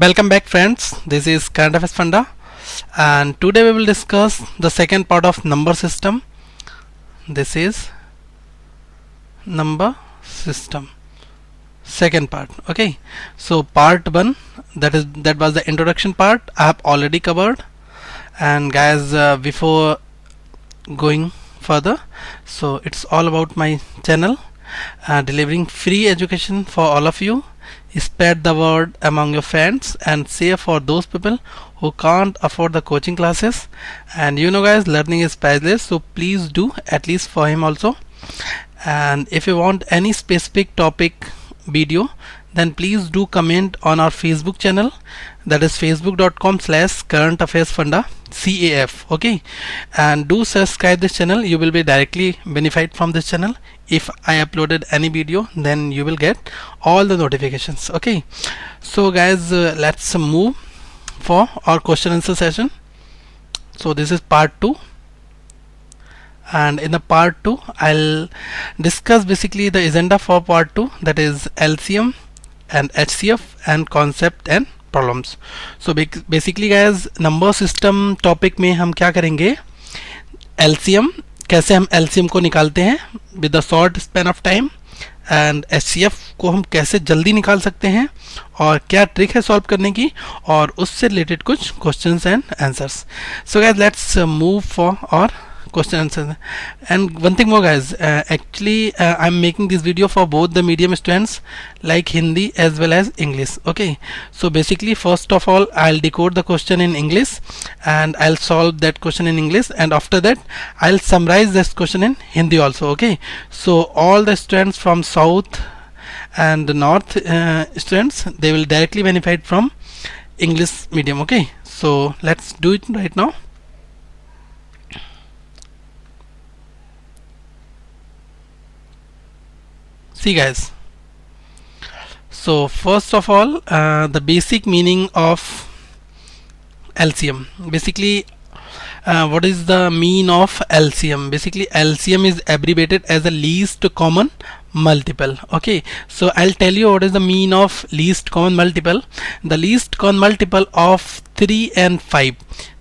Welcome back friends, this is Current Affairs Funda and today we will discuss the second part of number system. This is number system second part. Okay, so part 1 that was the introduction part I have already covered. And guys, before going further, so it's all about my channel delivering free education for all of you. Spread the word among your friends and share for those people who can't afford the coaching classes. And you know guys, learning is priceless, so please do at least for him also. And if you want any specific topic video, then please do comment on our Facebook channel, that is facebook.com/currentaffairsfunda CAF. okay, and do subscribe this channel. You will be directly benefited from this channel. If I uploaded any video, then you will get all the notifications. Okay, so guys, let's move for our question answer session. So this is part 2, and in the part 2 I'll discuss basically the agenda for part 2, that is LCM and HCF and concept and problems. So basically guys, number system topic में हम क्या करेंगे, LCM, कैसे हम LCM को निकालते हैं with a short span of time, and HCF को हम कैसे जल्दी निकाल सकते हैं और क्या ट्रिक है सॉल्व करने की, और उससे रिलेटेड कुछ questions and answers. So guys, let's move for और question answer. And one thing more guys, actually I'm making this video for both the medium students like Hindi as well as English. Okay, so basically first of all I'll decode the question in English and I'll solve that question in English, and after that I'll summarize this question in Hindi also. Okay, so all the students from south and north students, they will directly benefit from English medium. Okay, so let's do it right now. See guys, so first of all the basic meaning of LCM. Basically what is the mean of LCM? Basically LCM is abbreviated as the least common multiple. Okay, so I'll tell you what is the mean of least common multiple. The least common multiple of 3 and 5,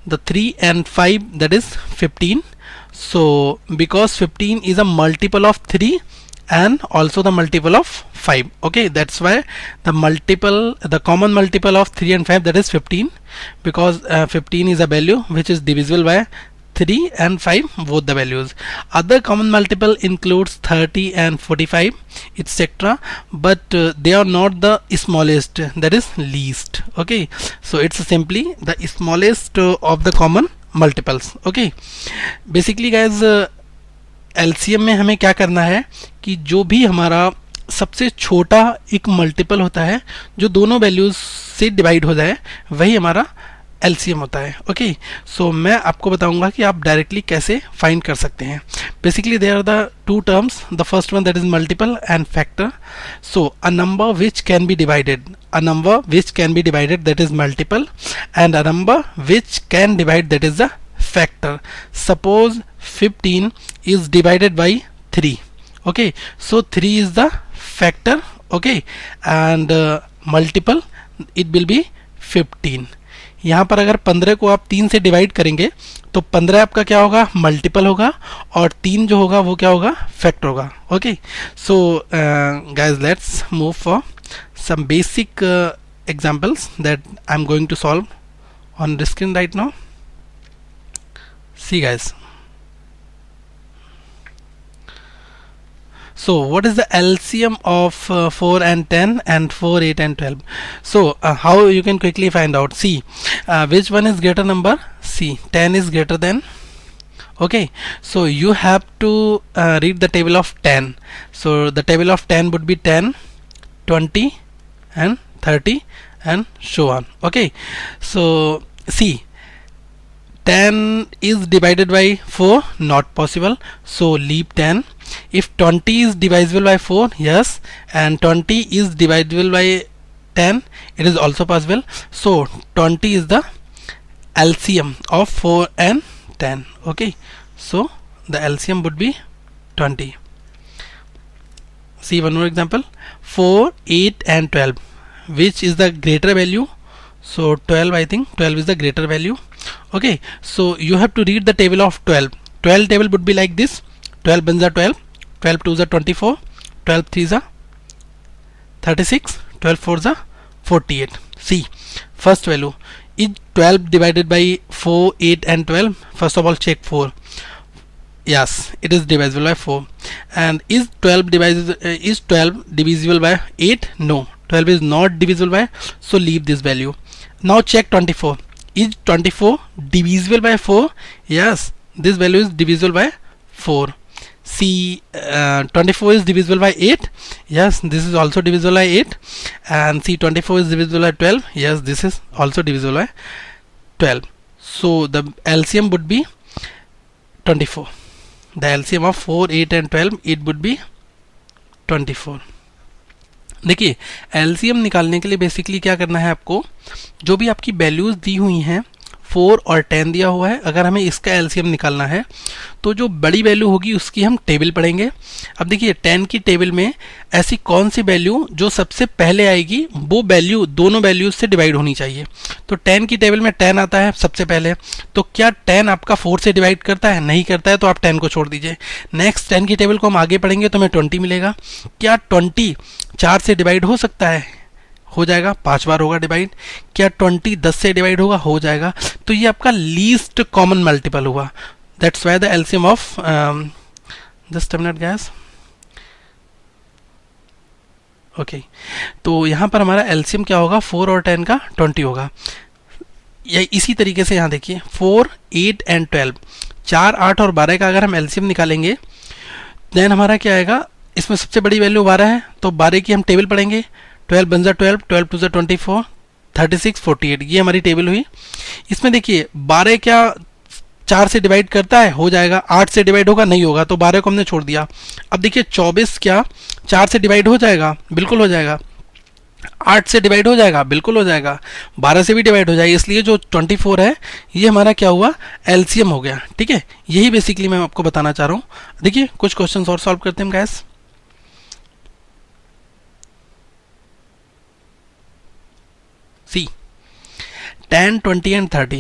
the 3 and 5, that is 15. So because 15 is a multiple of 3 and also the multiple of 5, okay, that's why the common multiple of 3 and 5, that is 15, because 15 is a value which is divisible by 3 and 5, both the values. Other common multiple includes 30 and 45 etc, but they are not the smallest, that is least. Okay, so it's simply the smallest of the common multiples. Okay, basically guys, LCM में हमें क्या करना है कि जो भी हमारा सबसे छोटा एक मल्टीपल होता है जो दोनों वैल्यूज से डिवाइड हो जाए, वही हमारा LCM होता है. ओके, सो मैं आपको बताऊंगा कि आप डायरेक्टली कैसे फाइंड कर सकते हैं. Basically there are the two terms, the first one that is multiple and factor. So a number which can be divided, that is multiple, and a number which can divide, that is the factor. Suppose 15 is divided by 3. Okay, so 3 is the factor. Okay, and multiple it will be 15. यहाँ पर अगर 15 को आप 3 से divide करेंगे तो 15 आपका क्या होगा, मल्टीपल होगा, और 3 जो होगा वो क्या होगा, फैक्टर होगा. Okay, so guys let's move for some basic examples that I am going to solve on the screen right now. See guys, so what is the LCM of 4 and 10 and 4, 8 and 12? So how you can quickly find out? See, which one is greater number? See, 10 is greater than. Okay, so you have to read the table of 10. So the table of 10 would be 10, 20 and 30 and so on. Okay, so see, 10 is divided by 4, not possible, so leave 10. If 20 is divisible by 4, yes, and 20 is divisible by 10, it is also possible. So 20 is the LCM of 4 and 10. Okay, so the LCM would be 20. See one more example, 4, 8 and 12. Which is the greater value? So 12, I think 12 is the greater value. Okay, so you have to read the table of 12. 12 table would be like this: 12 1s are 12, 12 2s are 24, 12 3s are 36, 12 4s are 48. See, first value is 12 divided by 4, 8 and 12. First of all, check 4. Yes, it is divisible by 4. And is 12 divisible by 8? No, 12 is not divisible by, so leave this value. Now check 24. Is 24 divisible by 4? Yes, this value is divisible by 4. See, 24 is divisible by 8. Yes, this is also divisible by 8. And see, 24 is divisible by 12. Yes, this is also divisible by 12. So the LCM would be 24. The LCM of 4, 8 and 12, it would be 24. देखिए, LCM निकालने के लिए basically क्या करना है आपको, जो भी आपकी वैल्यूज़ दी हुई हैं 4 और 10 दिया हुआ है, अगर हमें इसका LCM निकालना है तो जो बड़ी वैल्यू होगी उसकी हम टेबल पढ़ेंगे. अब देखिए 10 की टेबल में ऐसी कौन सी वैल्यू जो सबसे पहले आएगी वो वैल्यू दोनों वैल्यूज से डिवाइड होनी चाहिए. तो 10 की टेबल में 10 आता है सबसे पहले, तो क्या 10 आपका 4 से डिवाइड करता है? नहीं करता है, तो आप 10 को छोड़ दीजिए. नेक्स्ट 10 की टेबल को हम आगे पढ़ेंगे तो हमें 20 मिलेगा. क्या 20 4 से डिवाइड हो सकता है? हो जाएगा, 5 बार होगा डिवाइड. क्या 20 10 से डिवाइड होगा? हो जाएगा. तो ये आपका लीस्ट कॉमन मल्टीपल हुआ. That's why the LCM of just a minute gas. Okay, तो यहाँ पर हमारा एलसीएम क्या होगा? 4 और 10 का 20 होगा. या इसी तरीके से यहाँ देखिए 4, 8 एंड 12, 4, 8 और 12 का अगर हम एलसीएम निकालेंगे देन हमारा क्या आएगा? इसमें सबसे बड़ी वैल्यू 12 है, तो 12 की हम टेबल पढ़ेंगे. 12 1 जा 12, 12 2 जा 24, 36, 48. ये हमारी टेबल हुई. इसमें देखिए 12 क्या 4 से डिवाइड करता है? हो जाएगा. 8 से डिवाइड होगा? नहीं होगा, तो 12 को हमने छोड़ दिया. अब देखिए 24 क्या 4 से डिवाइड हो जाएगा? बिल्कुल हो जाएगा. 8 से डिवाइड हो जाएगा? बिल्कुल हो जाएगा. 12 से भी डिवाइड हो जाएगा. इसलिए जो 24 है ये हमारा क्या हुआ? एलसीएम हो गया. ठीक है, यही बेसिकली मैं आपको बताना चाह रहा हूँ. देखिए कुछ क्वेश्चन और सॉल्व करते हैं gas. See, 10, 20 and 30.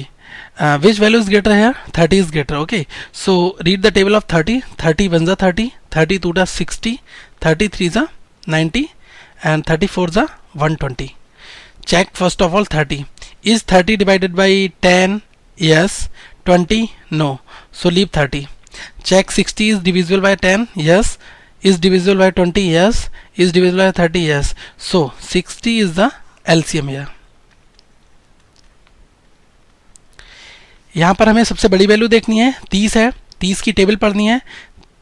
Which value is greater here? 30 is greater. Okay, so read the table of 30. 30 1 जा 30, 30 2 जा 60, 33 जा 90 and 34 जा 120. Check first of all 30. Is 30 divided by 10? Yes. 20? No. So leave 30. Check 60 is divisible by 10? Yes. Is divisible by 20? Yes. Is divisible by 30? Yes. So 60 is the LCM here. यहाँ पर हमें सबसे बड़ी value देखनी है. 30 है, 30 की टेबल पढ़नी है.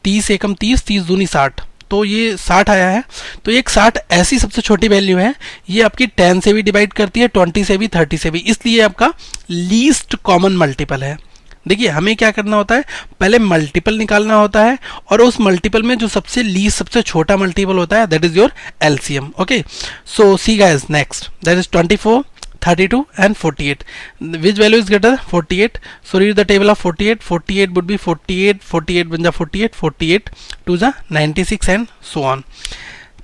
30 एकम 30, 30 दूनी 60, तो ये 60 आया है. तो एक 60 ऐसी सबसे छोटी वैल्यू है, ये आपकी 10 से भी डिवाइड करती है, 20 से भी, 30 से भी, इसलिए आपका लीस्ट कॉमन मल्टीपल है. देखिए हमें क्या करना होता है, पहले मल्टीपल निकालना होता है और उस मल्टीपल में जो सबसे लीस्ट सबसे छोटा मल्टीपल होता है that is your LCM. Okay, so see guys, next that is 24, 32 and 48. Which value is greater? 48. So read the table of 48. 48 would be 48, 48 1 ja 48, 48 2 ja 96 and so on.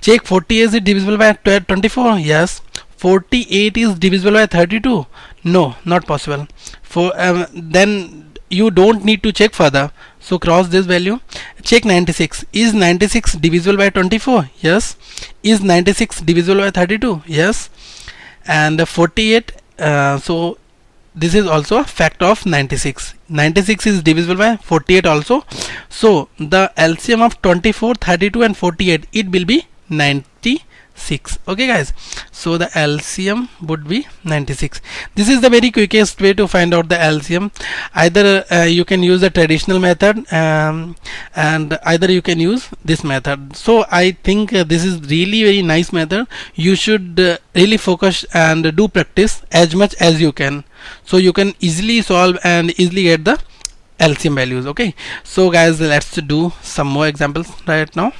Check 40 is it divisible by 24? Yes. 48 is divisible by 32? No, not possible. Then you don't need to check further. So cross this value. Check 96. Is 96 divisible by 24? Yes. Is 96 divisible by 32? Yes. And 48, so this is also a factor of 96. 96 is divisible by 48 also. So the LCM of 24, 32 and 48, it will be 96. Okay guys, so the LCM would be 96. This is the very quickest way to find out the LCM. Either you can use the traditional method and either you can use this method. So I think this is really very nice method. You should really focus and do practice as much as you can, so you can easily solve and easily get the LCM values. Okay, so guys, let's do some more examples right now.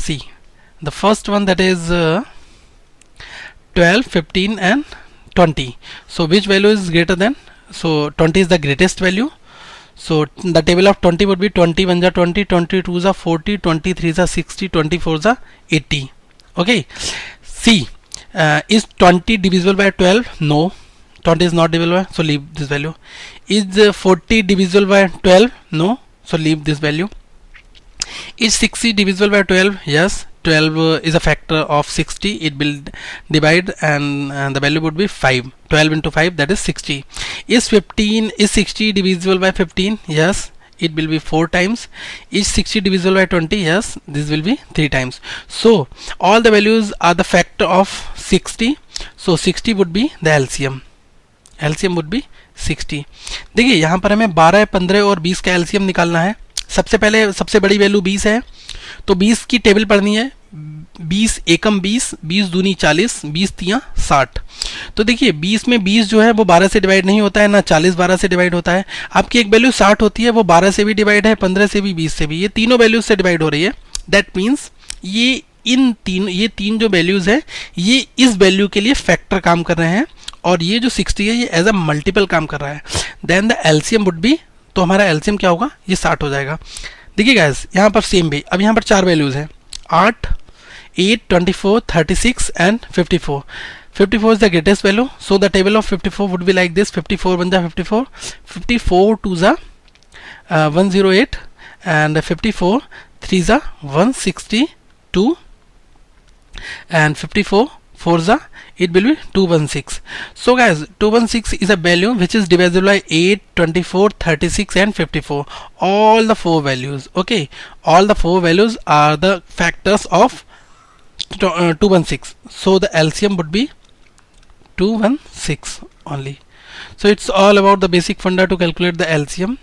See, the first one, that is 12, 15 and 20. So which value is greater than? So 20 is the greatest value. So the table of 20 would be 20 1 20, 22 40, 23 60, 24 80. Okay, see, is 20 divisible by 12? No, 20 is not divisible by, so leave this value. Is 40 divisible by 12? No, so leave this value. Is 60 divisible by 12? Yes, 12 is a factor of 60. It will divide, and the value would be 5. 12 into 5, that is 60. Is 60 divisible by 15? Yes, it will be 4 times. Is 60 divisible by 20? Yes, this will be 3 times. So all the values are the factor of 60. So 60 would be the LCM. LCM would be 60. देखिए यहाँ पर हमें 12, 15 और 20 का LCM निकालना है. सबसे पहले सबसे बड़ी वैल्यू 20 है, तो 20 की टेबल पढ़नी है. 20 एकम 20, 20 दूनी 40, 20 तियां 60. तो देखिए 20 में 20 जो है वो 12 से डिवाइड नहीं होता है, ना 40 12 से डिवाइड होता है. आपकी एक वैल्यू 60 होती है, वो 12 से भी डिवाइड है, 15 से भी, 20 से भी. ये तीनों वैल्यूज से डिवाइड हो रही है. दैट मीन्स ये तीन जो वैल्यूज है ये इस वैल्यू के लिए फैक्टर काम कर रहे हैं, और ये जो 60 है ये एज अ मल्टीपल काम कर रहा है. Then the LCM would be, तो हमारा एलसीएम क्या होगा, ये 60 हो जाएगा. देखिए गाइस यहाँ पर सेम भी, अब यहाँ पर 4 वैल्यूज हैं, 8, 8, 24, 36 and 54. 54 is the greatest value, so the table of 54 would be like this. 54 1 54, 54 2 108, and 54 3 162, and 54 4 it will be 216. So guys, 216 is a value which is divisible by 8, 24, 36 and 54. All the 4 values. Okay, all the 4 values are the factors of 216. So the LCM would be 216 only. So it's all about the basic funda to calculate the LCM.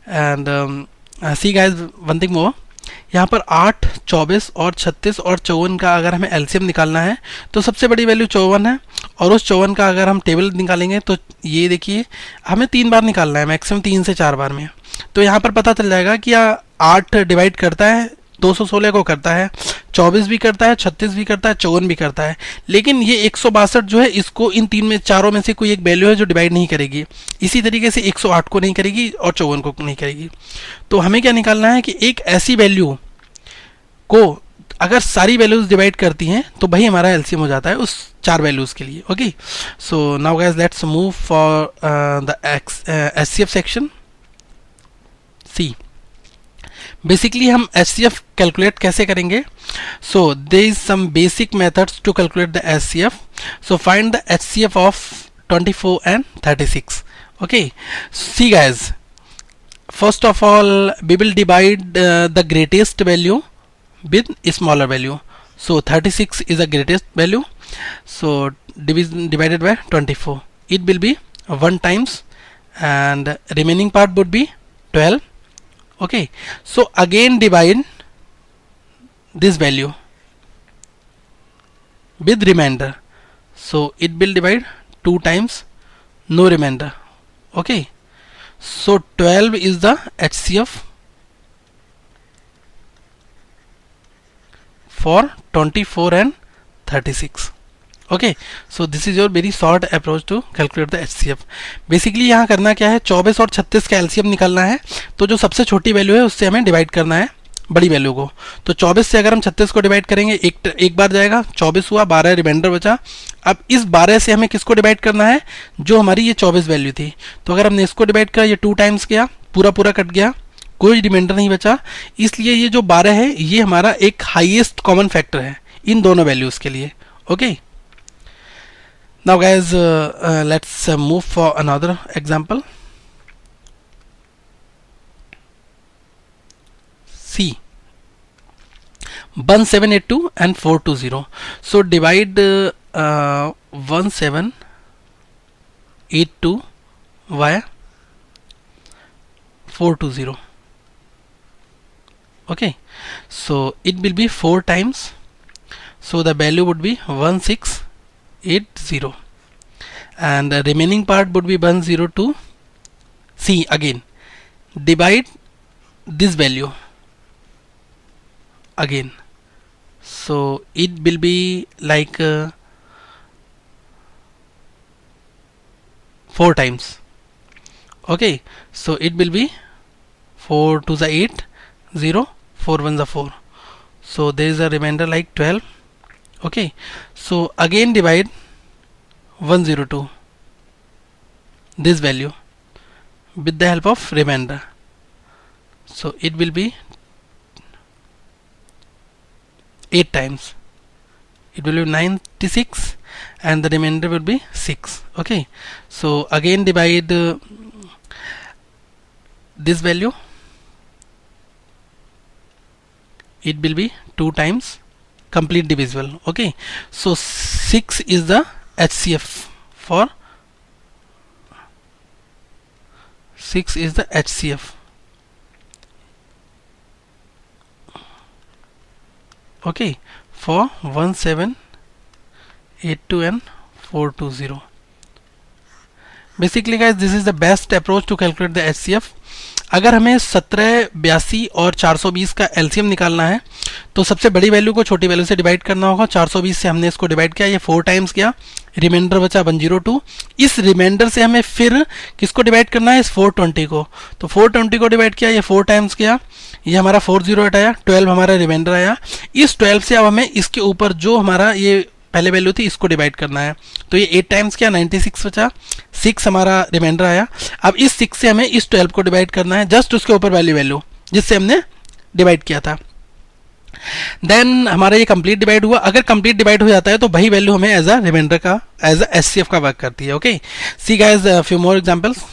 And see guys, one thing more. यहाँ पर 8, 24 और 36 और 54 का अगर हमें LCM निकालना है तो सबसे बड़ी वैल्यू 54 है, और उस 54 का अगर हम टेबल निकालेंगे तो ये देखिए हमें 3 बार निकालना है, मैक्सिमम 3 से 4 बार में. तो यहाँ पर पता चल जाएगा कि 8 डिवाइड करता है 216 को, करता है 24 भी करता है, 36 भी करता है, 54 भी करता है. लेकिन ये 162 जो है इसको इन चारों में से कोई एक वैल्यू है जो डिवाइड नहीं करेगी. इसी तरीके से 108 को नहीं करेगी और 54 को नहीं करेगी. तो हमें क्या निकालना है कि एक ऐसी वैल्यू को अगर सारी वैल्यूज डिवाइड करती हैं तो वही हमारा एलसीएम हो जाता है उस 4 वैल्यूज के लिए. Okay, so now guys let's move for the HCF section. See, basically हम HCF कैलकुलेट कैसे करेंगे. So there is some basic methods to calculate the HCF. So find the HCF of 24 and 36. Okay, see guys, first of all we will divide the greatest value with smaller value. So 36 is the greatest value, so divided by 24, it will be 1 times, and remaining part would be 12. Okay, so again divide this value with remainder, so it will divide 2 times, no remainder. Okay, so 12 is the HCF for 24 and 36. Okay, so this is your very short approach to calculate the HCF. Basically यहाँ करना क्या है, 24 और 36 का LCM निकालना है. तो जो सबसे छोटी वैल्यू है उससे हमें डिवाइड करना है बड़ी वैल्यू को. तो 24 से अगर हम 36 को डिवाइड करेंगे, एक बार जाएगा, 24 हुआ, 12 रिमाइंडर बचा. अब इस 12 से हमें किसको डिवाइड करना है, जो हमारी ये 24 वैल्यू थी. तो अगर हमने इसको डिवाइड किया, ये 2 टाइम्स किया, पूरा कट गया, कोई रिमाइंडर नहीं बचा. इसलिए ये जो 12 है ये हमारा एक हाईएस्ट कॉमन फैक्टर है इन दोनों वैल्यूज के लिए. Okay, now guys let's move for another example. See, 1782 and 420. So divide 1782 by 420. Okay, so it will be 4 times, so the value would be 1680, and the remaining part would be 102. See, again divide this value again, so it will be like 4 times. Okay, so it will be 4 to the 8, 0, 4 1 the 4, so there is a remainder like 12. Okay, so again divide 102 this value with the help of remainder, so it will be 8 times, it will be 96 and the remainder will be 6. Okay, so again divide this value, it will be 2 times complete divisible. Okay, so 6 is the HCF for 6 is the HCF. Okay, for 1782 and 420. Basically guys, this is the best approach to calculate the HCF. अगर हमें 17, 82 और 420 का LCM निकालना है तो सबसे बड़ी value को छोटी वैल्यू से डिवाइड करना होगा. 420 से हमने इसको डिवाइड किया, ये 4 टाइम्स किया, रिमाइंडर बचा 102. इस रिमाइंडर से हमें फिर किसको डिवाइड करना है, इस 420 को. तो 420 को डिवाइड किया, ये 4 टाइम्स किया, ये हमारा 408 आया, 12 हमारा रिमाइंडर आया. इस 12 से अब हमें इसके ऊपर जो हमारा ये पहले वैल्यू थी इसको डिवाइड करना है. तो ये 8 टाइम्स किया, 96 बचा, 6 हमारा रिमाइंडर आया. अब इस 6 से हमें इस 12 को डिवाइड करना है, जस्ट उसके ऊपर वैल्यू जिससे हमने डिवाइड किया था. देन हमारा ये कंप्लीट डिवाइड हुआ. अगर कंप्लीट डिवाइड हो जाता है तो वही वैल्यू हमें एज अ रिमाइंडर का, एज अ एचसीएफ का वर्क करती है. Okay, see guys few more examples.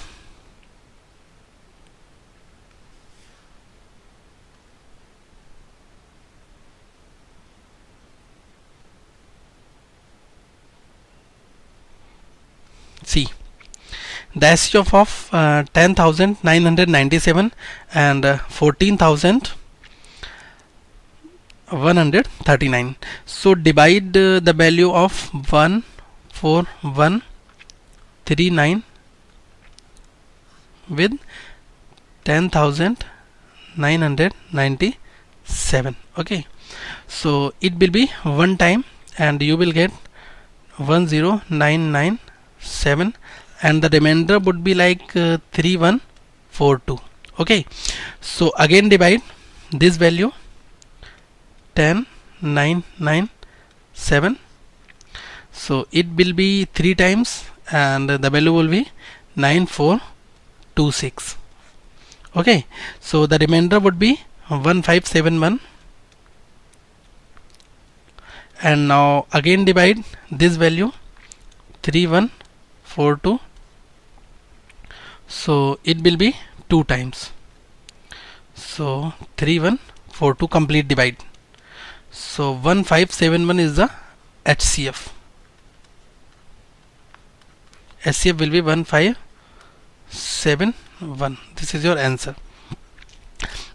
See, the HCF of 10,997 and 14,139. So divide the value of 14139 with 10,997. Okay, so it will be one time and you will get 10997 and the remainder would be like 3142. Okay, so again divide this value 10997, so it will be 3 times and the value will be 9426. Okay, so the remainder would be 1571. And now again divide this value 3142, so it will be 2 times, so 3142 complete divide. So 1571 is the HCF. HCF will be 1571. This is your answer.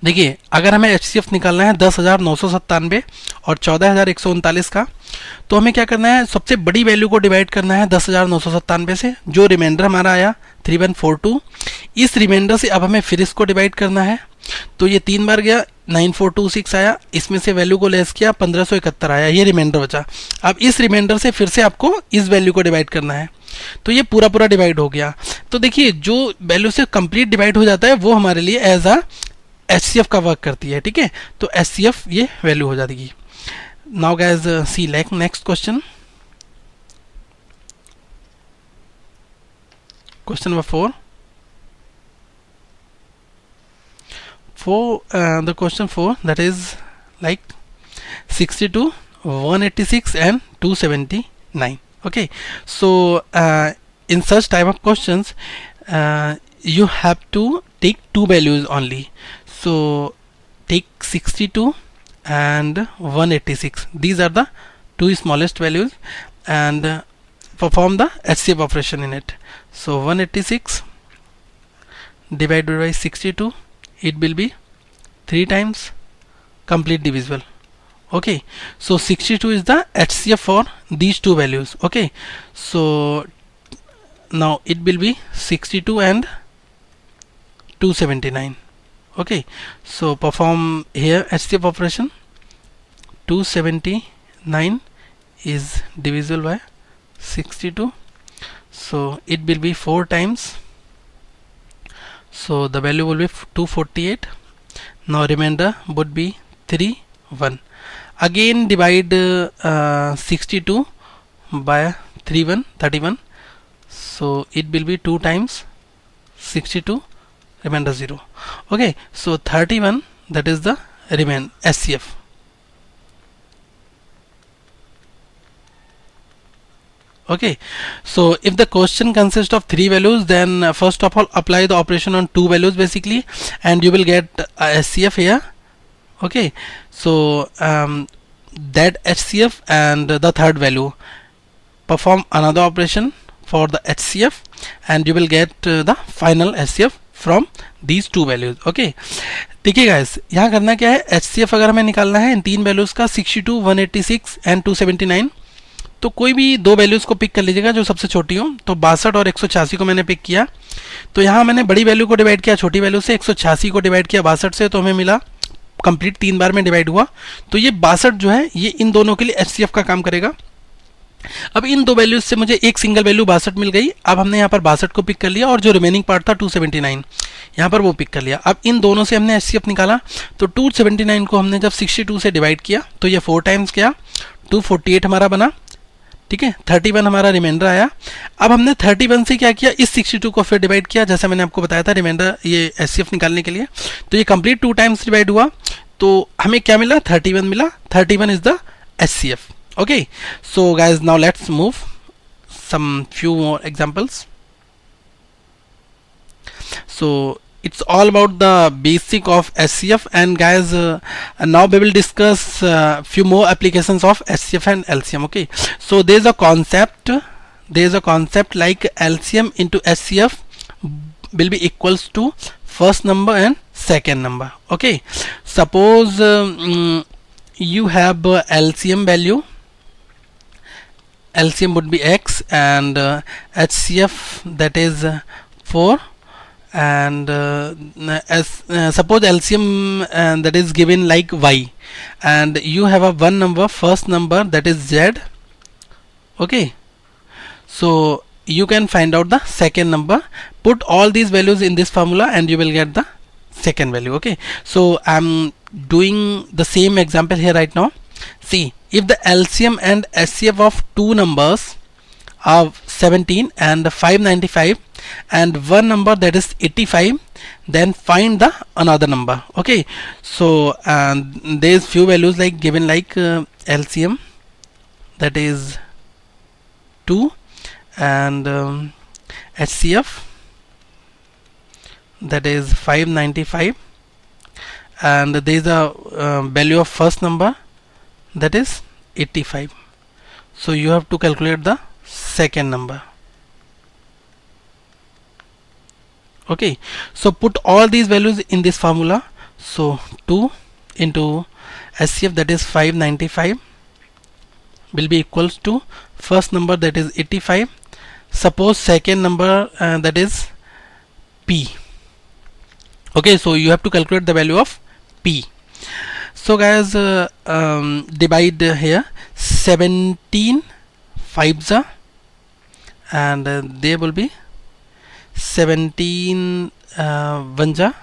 देखिए, अगर हमें HCF निकालना है 10,997 और 14,139 का, तो हमें क्या करना है, सबसे बड़ी वैल्यू को डिवाइड करना है 10,997 से, जो रिमाइंडर हमारा आया 3142. इस रिमाइंडर से अब हमें फिर इसको डिवाइड करना है, तो ये 3 बार गया, 9426 आया, इसमें से वैल्यू को लेस किया, 1571 आया, ये रिमाइंडर बचा. अब इस रिमाइंडर से फिर से आपको इस वैल्यू को डिवाइड करना है, तो ये पूरा पूरा डिवाइड हो गया. तो देखिए, जो वैल्यू से कंप्लीट डिवाइड हो जाता है वो हमारे लिए एज अ HCF का वर्क करती है. ठीक है, तो HCF ये वैल्यू हो जाएगी. Now guys see next question. Question number 4. The question 4, that is like 62, 186 and 279. Okay, so in such type of questions you have to take two values only. So take 62 and 186, these are the two smallest values, and perform the HCF operation in it. So 186 divided by 62, it will be 3 times complete divisible. Okay, so 62 is the HCF for these two values. Okay, so now it will be 62 and 279. Okay, so perform here HCF operation. 279 is divisible by 62, so it will be 4 times So the value will be 248. Now remainder would be 31. Again divide 62 by 31. So it will be 2 times 62, remainder 0. Okay, so 31, that is the SCF. Okay, so if the question consists of 3 values, then first of all apply the operation on 2 values basically, and you will get SCF here. Okay, so that HCF and the third value, perform another operation for the HCF and you will get the final HCF from these 2 values. Okay, देखिए guys, यहाँ करना क्या है, HCF अगर हमें निकालना है इन 3 values का 62, 186 एंड 279, तो कोई भी 2 वैल्यूज़ को पिक कर लीजिएगा जो सबसे छोटी हो. तो 62 और 186 को मैंने पिक किया, तो यहाँ मैंने बड़ी वैल्यू को डिवाइड किया छोटी वैल्यू से, 186 को डिवाइड किया 62 से, तो हमें मिला कंप्लीट 3 बार में डिवाइड हुआ. तो ये 62 जो है ये इन दोनों के लिए HCF का काम करेगा. अब इन 2 वैल्यूज से मुझे एक सिंगल वैल्यू 62 मिल गई. अब हमने यहाँ पर 62 को पिक कर लिया और जो रिमेनिंग पार्ट था 279 यहाँ पर वो पिक कर लिया. अब इन दोनों से हमने HCF निकाला, तो 279 को हमने जब 62 से डिवाइड किया तो ये 4 टाइम्स किया, 248 हमारा बना. ठीक है, 31 हमारा रिमाइंडर आया. अब हमने 31 से क्या किया, इस 62 को फिर डिवाइड किया, जैसे मैंने आपको बताया था रिमाइंडर ये HCF निकालने के लिए. तो ये कंप्लीट 2 टाइम्स डिवाइड हुआ, तो हमें क्या मिला, 31 मिला. 31 is the HCF. Okay, so guys, now let's move some few more examples. So it's all about the basic of HCF, and guys now we will discuss few more applications of HCF and LCM. Okay, so there's a concept like LCM into HCF will be equals to first number and second number. Okay, suppose you have LCM value. LCM would be X and HCF that is 4, and suppose LCM that is given like Y, and you have a one number, first number, that is Z. Okay, so you can find out the second number, put all these values in this formula and you will get the second value. Okay, so I'm doing the same example here right now. See, if the LCM and HCF of 2 numbers are 17 and 595 and one number that is 85, then find the another number. Okay, so there is few values like given like LCM that is 2 and HCF that is 595, and there is a value of first number that is 85. So you have to calculate the second number. Okay, so put all these values in this formula. So 2 into HCF that is 595 will be equals to first number that is 85. Suppose second number that is P. Okay, so you have to calculate the value of P. So guys, divide here 17 5s and there will be 17 1s.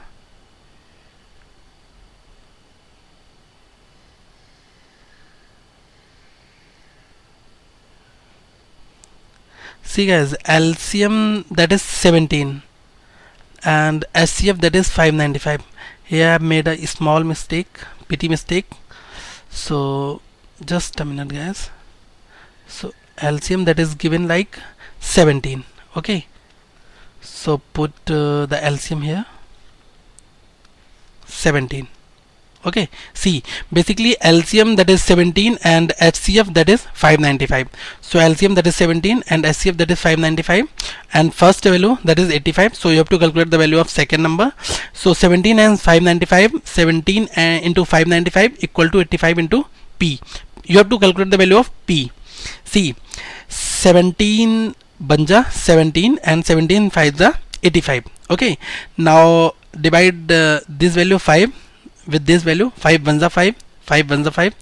See guys, LCM that is 17 and HCF that is 595. Here I have made a small mistake, petty mistake. So just a minute guys. So LCM that is given like 17. Okay, so put the LCM here 17. Okay, see, basically LCM that is 17 and HCF that is 595. So LCM that is 17 and HCF that is 595 and first value that is 85. So you have to calculate the value of second number. So 17 and 595, 17 into 595 equal to 85 into P. You have to calculate the value of P. See, 17 banja 17 and 17 5 the 85. Okay, now divide this value 5 with this value, 5 1s are 5, 5 1s are 5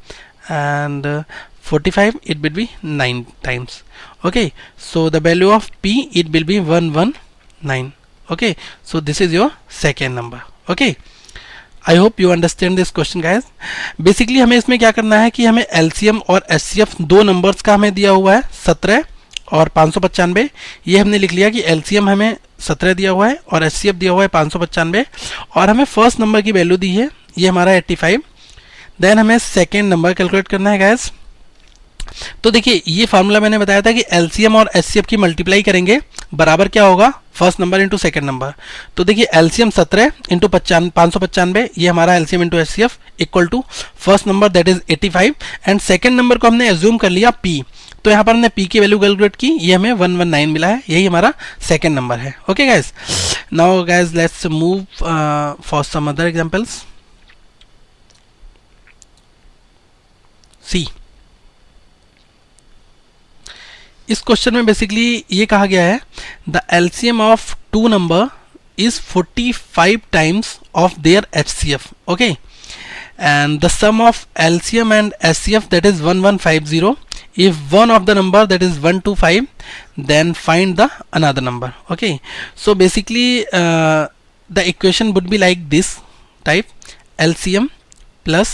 and 45, it will be 9 times. Okay, so the value of P, it will be 119. Okay, so this is your second number. Okay, I hope you understand this question guys. Basically हमें इसमें क्या करना है कि हमें LCM और HCF दो numbers का हमें दिया हुआ है 17 और 595. ये हमने लिख लिया कि LCM हमें 17 दिया हुआ है और HCF दिया हुआ है 595 और हमें फर्स्ट नंबर की वैल्यू दी है, ये हमारा 85. देन हमें सेकेंड नंबर कैलकुलेट करना है गैस. तो देखिए ये फार्मूला मैंने बताया था कि LCM और HCF की मल्टीप्लाई करेंगे बराबर क्या होगा, first number into second number. तो देखिए LCM 17 इंटू 595, ये हमारा LCM into HCF equal to first number that is 85 and second number को हमने एज्यूम कर लिया P. तो यहाँ पर हमने P की वैल्यू कैलकुलेट की, ये हमें 119 मिला है, यही हमारा सेकेंड नंबर है. Okay guys, now guys let's move for some other examples. See, इस क्वेश्चन में बेसिकली ये कहा गया है the LCM of two number is 45 times of their HCF. Okay, and the sum of LCM and HCF that is 1150. If one of the number that is 125, then find the another number. Okay, so basically the equation would be like this type: LCM plus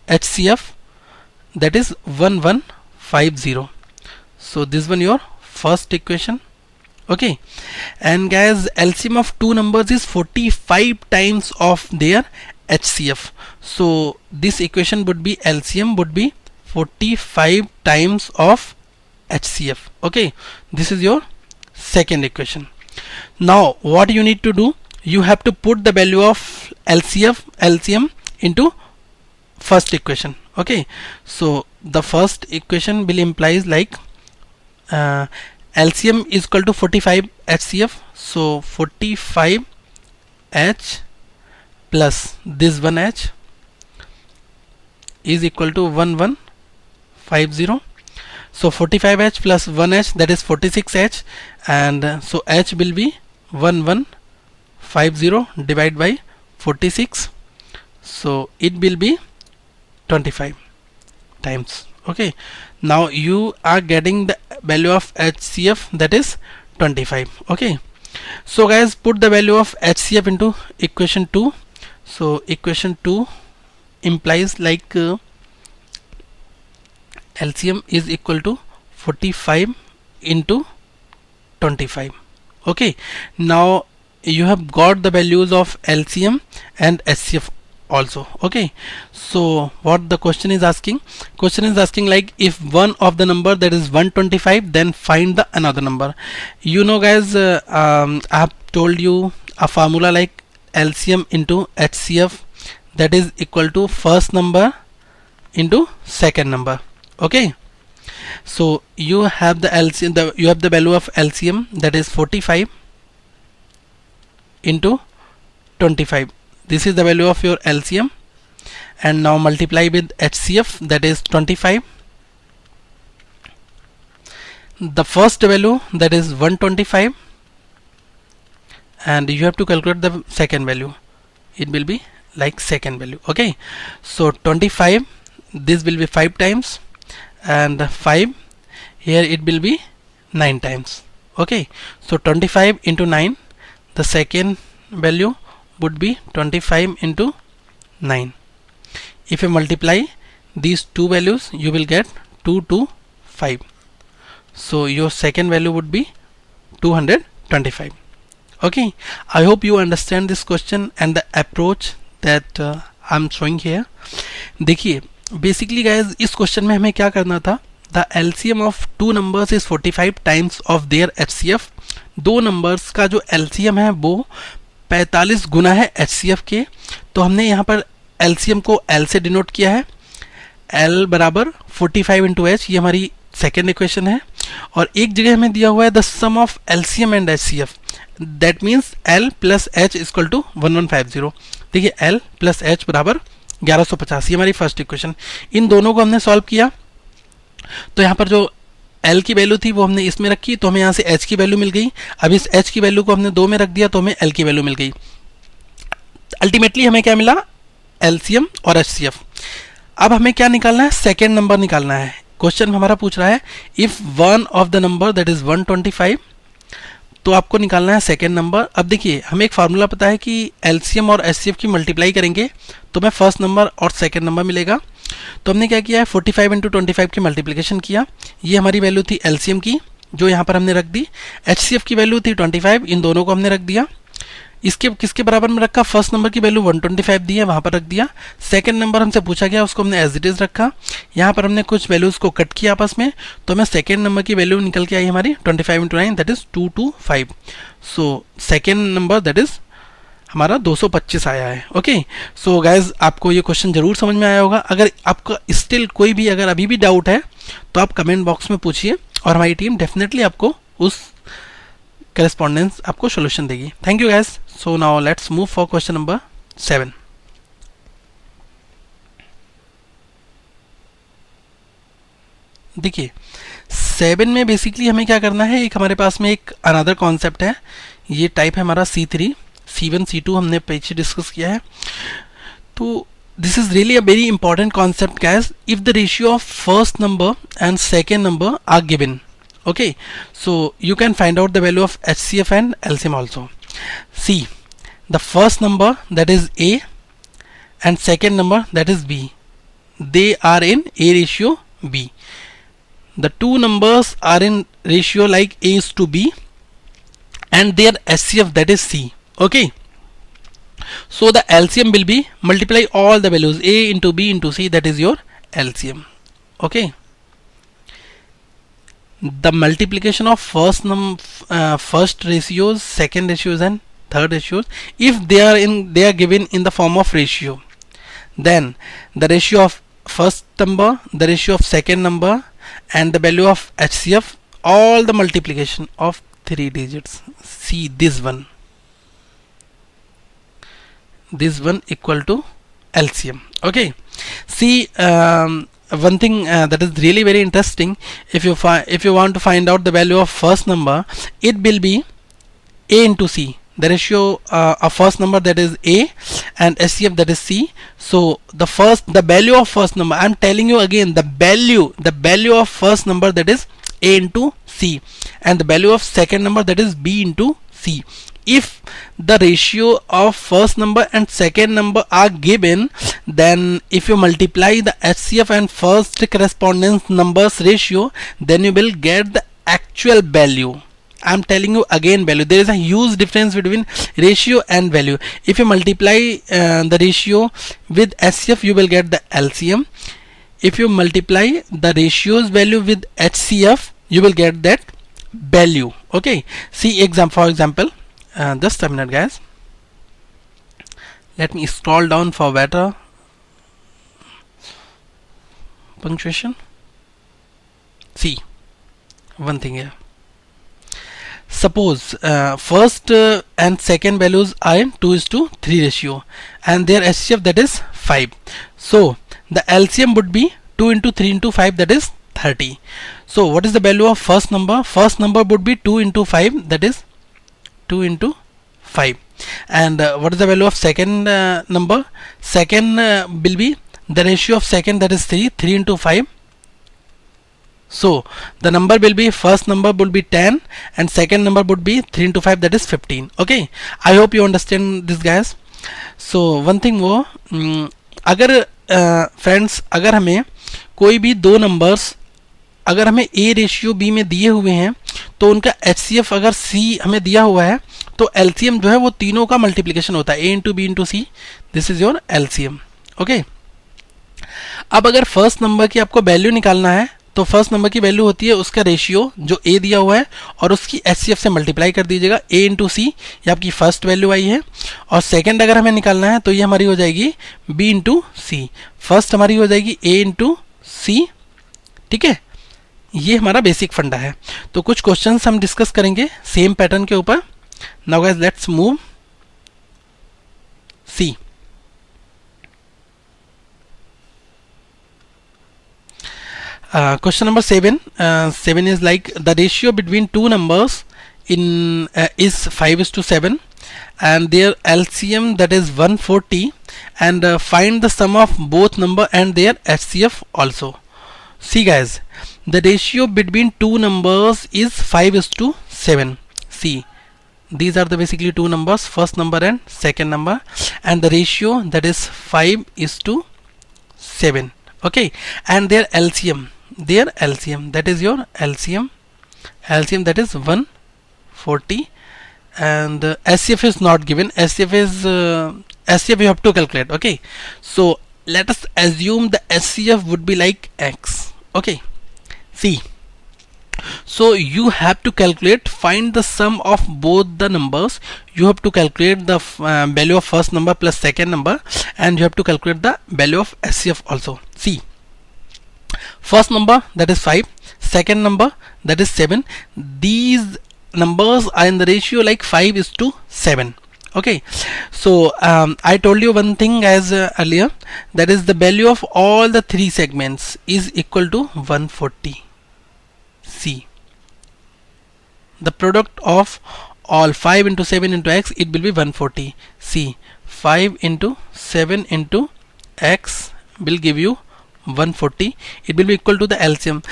HCF that is 1150. So this one your first equation. Okay, and guys LCM of two numbers is 45 times of their HCF. So this equation would be LCM would be 45 times of HCF. Okay, this is your second equation. Now what you need to do, you have to put the value of LCM into first equation. Okay, so the first equation will implies like LCM is equal to 45 HCF. So 45 H plus this one H is equal to 1150. So 45H plus 1H that is 46H, and so H will be 1150 divided by 46, so it will be 25 times. Okay, now you are getting the value of HCF that is 25. Okay, so guys put the value of HCF into equation 2. So equation 2 implies like LCM is equal to 45 into 25. Okay, now you have got the values of LCM and HCF also. Okay, so what the question is asking, like if one of the number that is 125, then find the another number. You know guys, I have told you a formula like LCM into HCF that is equal to first number into second number. Okay, so you have the LCM, you have the value of LCM that is 45 into 25. This is the value of your LCM, and now multiply with HCF that is 25. The first value that is 125, and you have to calculate the second value. It will be like second value. Okay, so 25, this will be 5 times, and 5 here it will be 9 times. Okay, so 25 into 9, the second value would be 25 into 9. If you multiply these two values, you will get 2 to 5. So your second value would be 225. Okay, I hope you understand this question and the approach that I'm showing here. देखिए basically guys इस question में हमें क्या करना था, the LCM of two numbers is 45 times of their HCF. दो numbers का जो LCM है वो 45 गुना है HCF के. तो हमने यहाँ पर LCM को L से डिनोट किया है, L बराबर 45 इंटू H, ये हमारी सेकेंड इक्वेशन है. और एक जगह हमें दिया हुआ है the sum of LCM and HCF, that means L plus H equal to 1150. देखिए L प्लस H बराबर 1150, ये हमारी फर्स्ट इक्वेशन. इन दोनों को हमने सॉल्व किया, तो यहाँ पर जो L की वैल्यू थी वो हमने इसमें रखी, तो हमें यहाँ से H की वैल्यू मिल गई. अब इस H की वैल्यू को हमने 2 में रख दिया, तो हमें L की वैल्यू मिल गई. अल्टीमेटली हमें क्या मिला, LCM और HCF. अब हमें क्या निकालना है, सेकेंड नंबर निकालना है. क्वेश्चन हमारा पूछ रहा है if one of the number that is 125 तो आपको निकालना है सेकेंड नंबर। अब देखिए हमें एक फार्मूला पता है कि एलसीएम और एचसीएफ की मल्टीप्लाई करेंगे तो हमें फर्स्ट नंबर और सेकेंड नंबर मिलेगा। तो हमने क्या किया है 45 इंटू 25 की मल्टीप्लिकेशन किया, ये हमारी वैल्यू थी एलसीएम की जो यहाँ पर हमने रख दी। एचसीएफ की वैल्यू थी 25, इन दोनों को हमने रख दिया। इसके किसके बराबर में रखा, फर्स्ट नंबर की वैल्यू 125 दी है वहाँ पर रख दिया। सेकंड नंबर हमसे पूछा गया उसको हमने एज इट इज़ रखा। यहाँ पर हमने कुछ वैल्यूज़ को कट किया आपस में, तो हमें सेकंड नंबर की वैल्यू निकल के आई हमारी 25 into 9 that is 225। So second number that is हमारा 225 आया है। ओके सो गाइज आपको ये क्वेश्चन जरूर समझ में आया होगा। अगर आपका स्टिल कोई भी अगर अभी भी डाउट है तो आप कमेंट बॉक्स में पूछिए और हमारी टीम डेफिनेटली आपको उस करेस्पॉन्डेंस आपको सोल्यूशन देगी। Thank you guys. So now let's move for question number 7। देखिए 7 में बेसिकली हमें क्या करना है, एक हमारे पास में एक अनदर कॉन्सेप्ट है, ये टाइप है हमारा C3, C1 C2 हमने पीछे डिस्कस किया है। तो this is really a very important concept guys. If the ratio of first number and second number are given, okay, so you can find out the value of HCF and LCM also. See, the first number that is A and second number that is B, they are in A ratio B. The two numbers are in ratio like A is to B and their HCF that is C. Okay, so the LCM will be multiply all the values A into B into C, that is your LCM. Okay, the multiplication of first ratios, second ratios and third ratios, if they are given in the form of ratio, then the ratio of first number, the ratio of second number and the value of HCF, all the multiplication of 3 digits. See this one equal to LCM. Okay, see one thing that is really very interesting, if you want to find out the value of first number, it will be A into C, the ratio of first number that is A and HCF that is C. So the value of first number, I am telling you again, the value of first number that is A into C and the value of second number that is B into C. If the ratio of first number and second number are given, then if you multiply the HCF and first correspondence numbers ratio, then you will get the actual value. I am telling you again, value. There is a huge difference between ratio and value. If you multiply the ratio with HCF, you will get the LCM. If you multiply the ratios value with HCF, you will get that value. Okay, see for example, just a minute guys, let me scroll down for better punctuation. See one thing here, suppose first and second values are in 2:3 ratio and their HCF that is 5. So the LCM would be 2 into 3 into 5, that is 30. So what is the value of first number? First number would be 2 into 5, that is 2 into 5. And what is the value of second number? Second will be the ratio of second, that is 3 into 5. So the number will be, first number will be 10 and second number would be 3 into 5, that is 15. Okay, I hope you understand this guys. So one thing वो अगर friends अगर हमें कोई भी दो numbers अगर हमें A ratio B में दिए हुए हैं तो उनका HCF अगर C हमें दिया हुआ है तो LCM जो है वो तीनों का मल्टीप्लिकेशन होता है, A into B into C, this is your LCM. Okay, अब अगर फर्स्ट नंबर की आपको वैल्यू निकालना है तो फर्स्ट नंबर की वैल्यू होती है उसका रेशियो जो A दिया हुआ है और उसकी HCF से मल्टीप्लाई कर दीजिएगा, A इंटू C, ये आपकी फर्स्ट वैल्यू आई है. और सेकेंड अगर हमें निकालना है तो ये हमारी हो जाएगी B इंटू C, फर्स्ट हमारी हो जाएगी A इंटू C. ठीक है, ये हमारा बेसिक फंडा है. तो कुछ क्वेश्चंस हम डिस्कस करेंगे सेम पैटर्न के ऊपर. Now guys let's move see. Question number 7. 7 is like the ratio between two numbers in is 5:7 and their LCM that is 140 and find the sum of both number and their HCF also. See guys, the ratio between two numbers is 5:7. See, these are the basically two numbers, first number and second number, and the ratio that is 5:7. Okay, and their LCM that is your LCM that is 140, and SCF is not given. SCF is SCF you have to calculate. Okay, so let us assume the SCF would be like X. Okay, see, so you have to calculate, find the sum of both the numbers. You have to calculate the value of first number plus second number, and you have to calculate the value of SCF also. See, first number that is 5, second number that is 7. These numbers are in the ratio like 5:7. Okay, so I told you one thing as earlier, that is the value of all the three segments is equal to 140. See, the product of all 5 into 7 into X, it will be 140. See, 5 into 7 into X will give you 140. It will be equal to the LCM.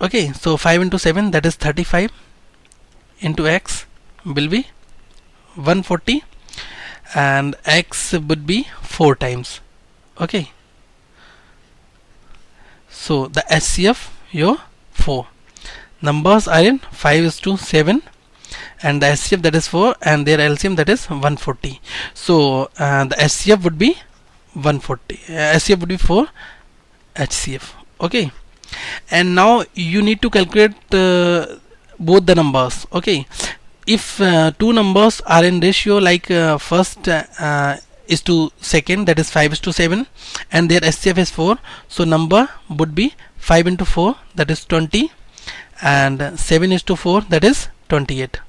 Okay, so 5 into 7 that is 35 into X will be 140, and X would be 4 times. Okay, so the SCF your 4 numbers are in 5:7, and the SCF that is 4, and their LCM that is 140. So the SCF would be 140, SCF would be 4 HCF. Okay, and now you need to calculate both the numbers. Okay, if two numbers are in ratio like first is to second, that is 5:7, and their SCF is 4, so number would be 5 into 4 that is 20, and 7:4 that is 28.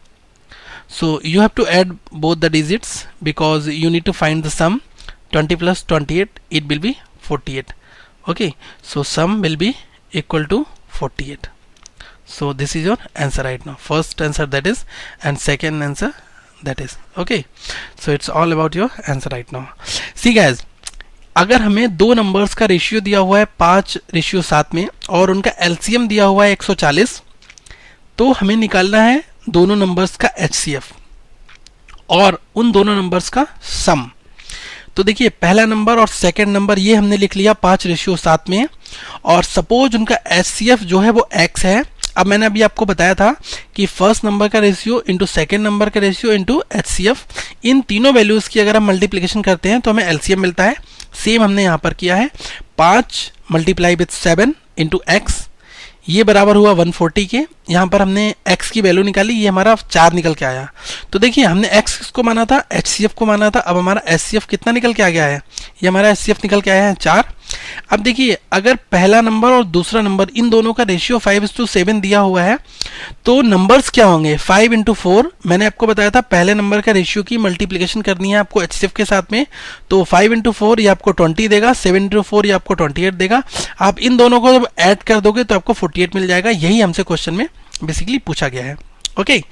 So you have to add both the digits because you need to find the sum. 20 plus 28, it will be 48. Okay, so sum will be equal to 48. So this is your answer right now, first answer that is, and second answer that is. Okay, so it's all about your answer right now. See guys, अगर हमें दो numbers का ratio दिया हुआ है 5:7 में, और उनका LCM दिया हुआ है 140, तो हमें निकालना है दोनों नंबर्स का HCF और उन दोनों नंबर्स का सम. तो देखिए, पहला नंबर और सेकंड नंबर ये हमने लिख लिया 5:7 में, और सपोज उनका HCF जो है वो X है. अब मैंने अभी आपको बताया था कि फर्स्ट नंबर का रेशियो इंटू सेकेंड नंबर का रेशियो इंटू HCF, इन तीनों वैल्यूज की अगर हम मल्टीप्लिकेशन करते हैं तो हमें LCM मिलता है. सेम हमने यहाँ पर किया है, 5 मल्टीप्लाई विथ 7 इंटू X, ये बराबर हुआ 140 के. यहाँ पर हमने X की वैल्यू निकाली, ये हमारा 4 निकल के आया. तो देखिए, हमने X को माना था, HCF को माना था, अब हमारा SCF कितना निकल के आ गया है, ये हमारा SCF निकल के आया है 4. अब देखिए, अगर पहला नंबर और दूसरा नंबर इन दोनों का रेशियो 5:7 दिया हुआ है, तो नंबर्स क्या होंगे, 5 into 4. मैंने आपको बताया था पहले नंबर का रेशियो की मल्टीप्लिकेशन करनी है आपको HCF के साथ में, तो 5 into 4 ये आपको 20 देगा, 7 into 4 ये आपको 28 देगा. आप इन दोनों को जब ऐड कर दोगे तो आपको 48 मिल जाएगा. यही हमसे क्वेश्चन में बेसिकली पूछा गया है. Okay,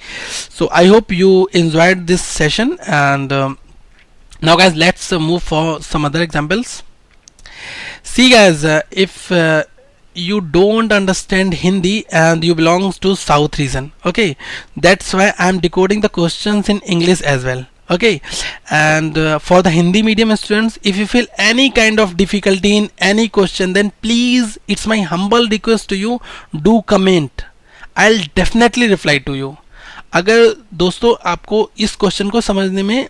so I hope you enjoyed this session, and now guys let's move for some other examples. See guys, if you don't understand Hindi and you belongs to South region, okay, that's why I'm decoding the questions in English as well. Okay, and for the Hindi medium students, if you feel any kind of difficulty in any question, then please, it's my humble request to you, do comment. I'll definitely reply to you. अगर दोस्तों आपको इस question को समझने में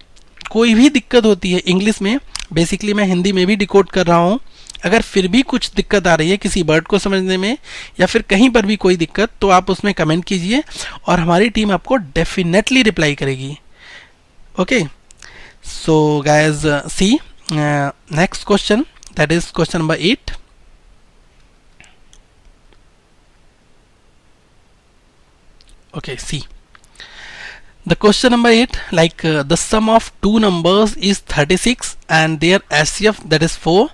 कोई भी दिक्कत होती है इंग्लिश में, बेसिकली मैं हिंदी में भी डिकोड कर रहा हूँ, अगर फिर भी कुछ दिक्कत आ रही है किसी वर्ड को समझने में या फिर कहीं पर भी कोई दिक्कत, तो आप उसमें कमेंट कीजिए और हमारी टीम आपको डेफिनेटली रिप्लाई करेगी. Okay, so guys, see next question, that is question number 8. Okay, see, the question number 8, like the sum of two numbers is 36 and their HCF that is 4,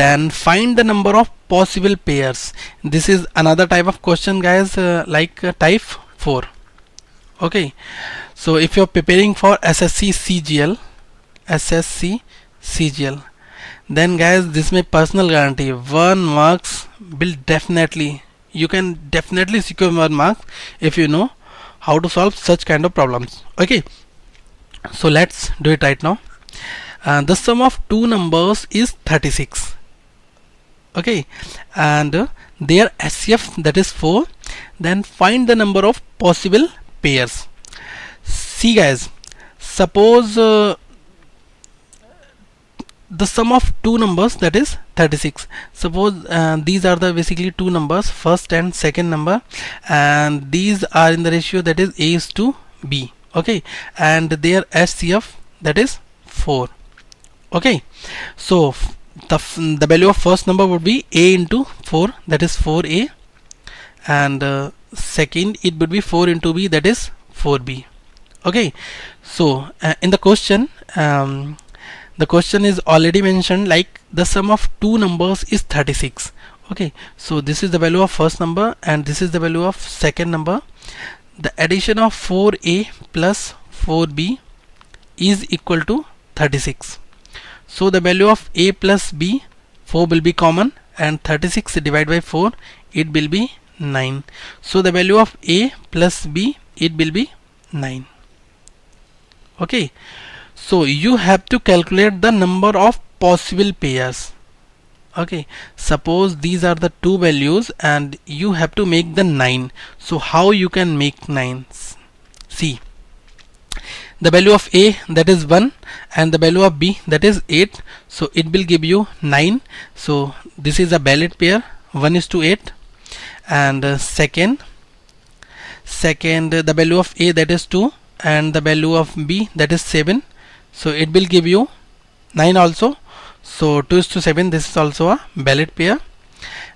then find the number of possible pairs. This is another type of question guys, like type 4. Okay, so if you're preparing for SSC CGL, then guys, this may personal guarantee 1 marks will definitely, you can definitely secure 1 mark if you know how to solve such kind of problems. Okay, so let's do it right now. The sum of two numbers is 36. Okay, and their HCF, that is 4. Then find the number of possible pairs. See guys, suppose the sum of two numbers, that is 36. Suppose these are the basically two numbers, first and second number, and these are in the ratio that is A is to B. Okay, and their HCF, that is 4. Okay, so the value of first number would be A into 4, that is 4A, and second it would be 4 into B, that is 4B. Okay, so in the question is already mentioned like the sum of two numbers is 36. Okay, so this is the value of first number and this is the value of second number. The addition of 4A plus 4B is equal to 36. So the value of A plus B, 4 will be common, and 36 divided by 4, it will be 9. So the value of A plus B, it will be 9. Okay, so you have to calculate the number of possible pairs. Okay, suppose these are the two values and you have to make the 9. So how you can make 9? See, the value of A, that is 1, and the value of B, that is 8. So it will give you 9. So this is a valid pair, 1 is to 8. And second the value of A, that is 2, and the value of B, that is 7. So it will give you 9 also. So 2 is to 7, this is also a valid pair.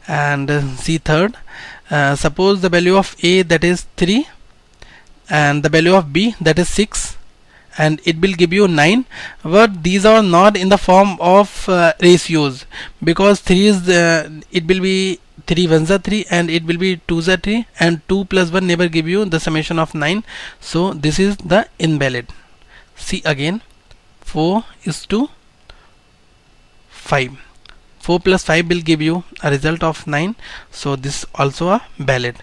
And see third, suppose the value of A, that is 3, and the value of B, that is 6, and it will give you 9. But these are not in the form of ratios, because 3 is it will be 3 1s are 3 and it will be 2s are 3, and 2 plus 1 never give you the summation of 9. So this is the invalid. See again, 4 is to 5, 4 plus 5 will give you a result of 9. So this is also a valid.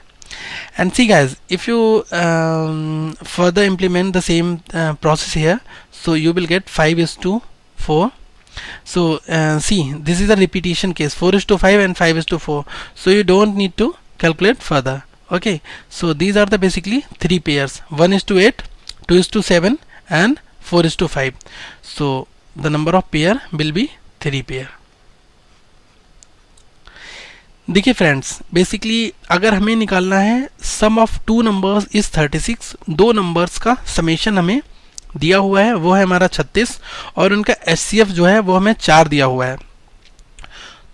And see guys, if you further implement the same process here, so you will get 5 is to 4. So see, this is a repetition case, 4 is to 5 and 5 is to 4. So you don't need to calculate further. Okay, so these are the basically three pairs, 1 is to 8, 2 is to 7, and 4 is to 5. So the number of pair will be 3 pair. देखिए friends, basically अगर हमें निकालना है सम of two numbers is 36, दो numbers का summation हमें दिया हुआ है, वो है हमारा 36, और उनका HCF जो है वो हमें 4 दिया हुआ है.